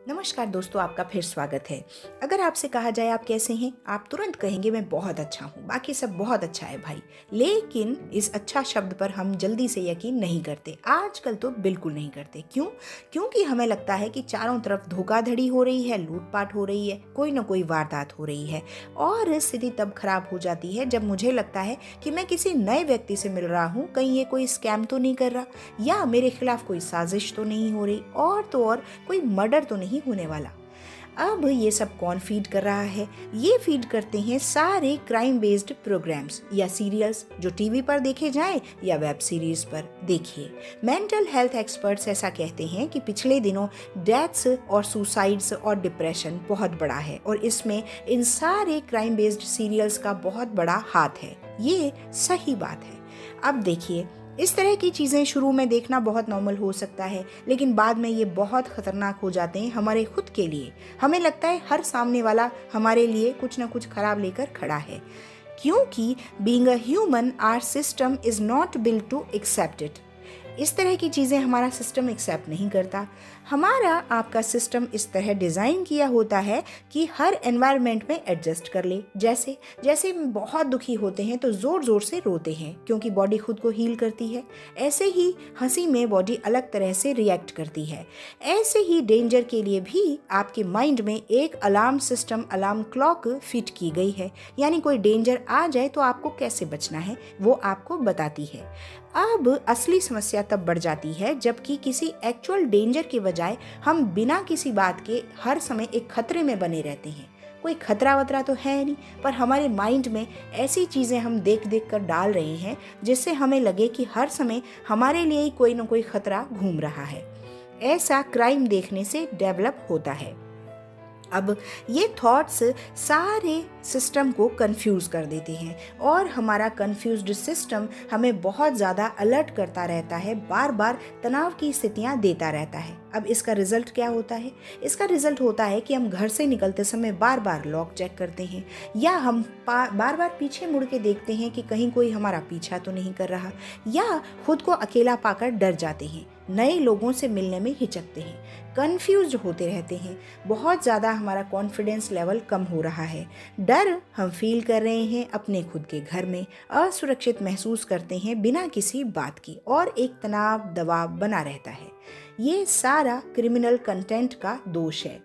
नमस्कार दोस्तों, आपका फिर स्वागत है। अगर आपसे कहा जाए आप कैसे हैं, आप तुरंत कहेंगे मैं बहुत अच्छा हूँ, बाकी सब बहुत अच्छा है भाई। लेकिन इस अच्छा शब्द पर हम जल्दी से यकीन नहीं करते, आजकल तो बिल्कुल नहीं करते। क्यों? क्योंकि हमें लगता है कि चारों तरफ धोखाधड़ी हो रही है, लूटपाट हो रही है, कोई ना कोई वारदात हो रही है। और स्थिति तब खराब हो जाती है जब मुझे लगता है कि मैं किसी नए व्यक्ति से मिल रहा हूँ, कहीं ये कोई स्कैम तो नहीं कर रहा, या मेरे खिलाफ कोई साजिश तो नहीं हो रही, और तो और कोई मर्डर तो नहीं होने वाला। अब ये सब कौन फीड कर रहा है? ये फीड करते हैं सारे क्राइम बेस्ड प्रोग्राम्स या सीरियल्स, जो टीवी पर देखे जाएं या वेब सीरीज पर। देखिए, मेंटल हेल्थ एक्सपर्ट्स ऐसा कहते हैं कि पिछले दिनों डेथ्स और सुसाइड्स और डिप्रेशन बहुत बड़ा है, और इसमें इन सारे क्राइम बेस्ड सीरियल्स का बहुत बड़ा हाथ है। ये सही बात है। अब देखिए, इस तरह की चीज़ें शुरू में देखना बहुत नॉर्मल हो सकता है, लेकिन बाद में ये बहुत ख़तरनाक हो जाते हैं हमारे खुद के लिए। हमें लगता है हर सामने वाला हमारे लिए कुछ ना कुछ खराब लेकर खड़ा है, क्योंकि being a human our system is not built to accept it. इस तरह की चीज़ें हमारा सिस्टम एक्सेप्ट नहीं करता। हमारा आपका सिस्टम इस तरह डिज़ाइन किया होता है कि हर एनवायरनमेंट में एडजस्ट कर ले। जैसे जैसे बहुत दुखी होते हैं तो ज़ोर ज़ोर से रोते हैं, क्योंकि बॉडी खुद को हील करती है। ऐसे ही हंसी में बॉडी अलग तरह से रिएक्ट करती है। ऐसे ही डेंजर के लिए भी आपके माइंड में एक alarm system, alarm clock fit की गई है। यानी कोई डेंजर आ जाए तो आपको कैसे बचना है वो आपको बताती है। अब असली समस्या तब बढ़ जाती है जबकि किसी एक्चुअल डेंजर के बजाय हम बिना किसी बात के हर समय एक खतरे में बने रहते हैं। कोई खतरा वतरा तो है नहीं, पर हमारे माइंड में ऐसी चीज़ें हम देख देख कर डाल रहे हैं जिससे हमें लगे कि हर समय हमारे लिए ही कोई ना कोई खतरा घूम रहा है। ऐसा क्राइम देखने से डेवलप होता है। अब ये थॉट्स सारे सिस्टम को कंफ्यूज कर देते हैं, और हमारा कंफ्यूज्ड सिस्टम हमें बहुत ज़्यादा अलर्ट करता रहता है, बार बार तनाव की स्थितियाँ देता रहता है। अब इसका रिजल्ट क्या होता है? इसका रिजल्ट होता है कि हम घर से निकलते समय बार बार लॉक चेक करते हैं, या हम बार बार पीछे मुड़ के देखते हैं कि कहीं कोई हमारा पीछा तो नहीं कर रहा, या खुद को अकेला पाकर डर जाते हैं, नए लोगों से मिलने में हिचकते हैं, कंफ्यूज होते रहते हैं। बहुत ज़्यादा हमारा कॉन्फिडेंस लेवल कम हो रहा है। डर हम फील कर रहे हैं अपने खुद के घर में, असुरक्षित महसूस करते हैं बिना किसी बात की, और एक तनाव दबाव बना रहता है। ये सारा क्रिमिनल कंटेंट का दोष है।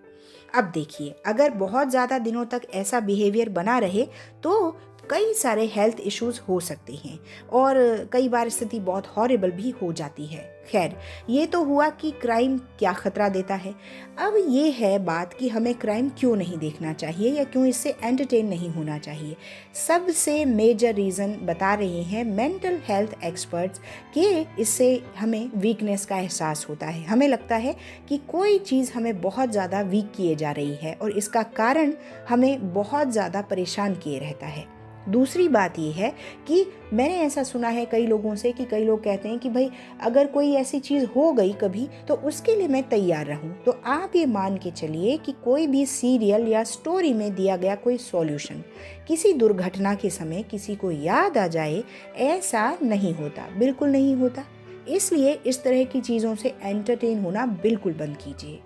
अब देखिए, अगर बहुत ज़्यादा दिनों तक ऐसा बिहेवियर बना रहे तो कई सारे हेल्थ इश्यूज हो सकते हैं, और कई बार स्थिति बहुत हॉरिबल भी हो जाती है। खैर, ये तो हुआ कि क्राइम क्या खतरा देता है। अब ये है बात कि हमें क्राइम क्यों नहीं देखना चाहिए या क्यों इससे एंटरटेन नहीं होना चाहिए। सबसे मेजर रीज़न बता रहे हैं मेंटल हेल्थ एक्सपर्ट्स कि इससे हमें वीकनेस का एहसास होता है। हमें लगता है कि कोई चीज़ हमें बहुत ज़्यादा वीक किए जा रही है, और इसका कारण हमें बहुत ज़्यादा परेशान किए रहता है। दूसरी बात यह है कि मैंने ऐसा सुना है कई लोगों से कि कई लोग कहते हैं कि भाई, अगर कोई ऐसी चीज़ हो गई कभी तो उसके लिए मैं तैयार रहूं। तो आप ये मान के चलिए कि कोई भी सीरियल या स्टोरी में दिया गया कोई सॉल्यूशन किसी दुर्घटना के समय किसी को याद आ जाए, ऐसा नहीं होता, बिल्कुल नहीं होता। इसलिए इस तरह की चीज़ों से एंटरटेन होना बिल्कुल बंद कीजिए।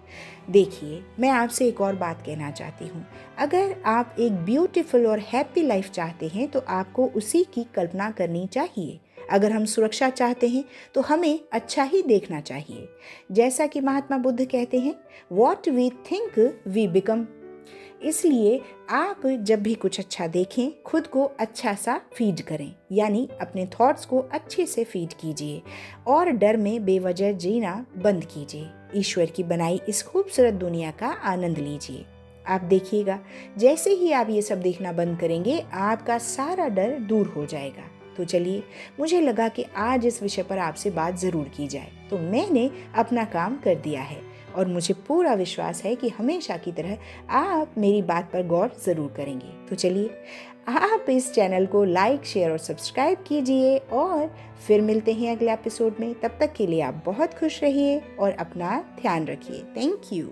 देखिए, मैं आपसे एक और बात कहना चाहती हूँ। अगर आप एक ब्यूटीफुल और हैप्पी लाइफ चाहते हैं तो आपको उसी की कल्पना करनी चाहिए। अगर हम सुरक्षा चाहते हैं तो हमें अच्छा ही देखना चाहिए। जैसा कि महात्मा बुद्ध कहते हैं, what we think we become. इसलिए आप जब भी कुछ अच्छा देखें, खुद को अच्छा सा फीड करें, यानी अपने थॉट्स को अच्छे से फीड कीजिए, और डर में बेवजह जीना बंद कीजिए। ईश्वर की बनाई इस खूबसूरत दुनिया का आनंद लीजिए। आप देखिएगा, जैसे ही आप ये सब देखना बंद करेंगे, आपका सारा डर दूर हो जाएगा। तो चलिए, मुझे लगा कि आज इस विषय पर आपसे बात ज़रूर की जाए, तो मैंने अपना काम कर दिया है, और मुझे पूरा विश्वास है कि हमेशा की तरह आप मेरी बात पर गौर ज़रूर करेंगे। तो चलिए, आप इस चैनल को लाइक, शेयर और सब्सक्राइब कीजिए, और फिर मिलते हैं अगले एपिसोड में। तब तक के लिए आप बहुत खुश रहिए और अपना ध्यान रखिए। Thank you.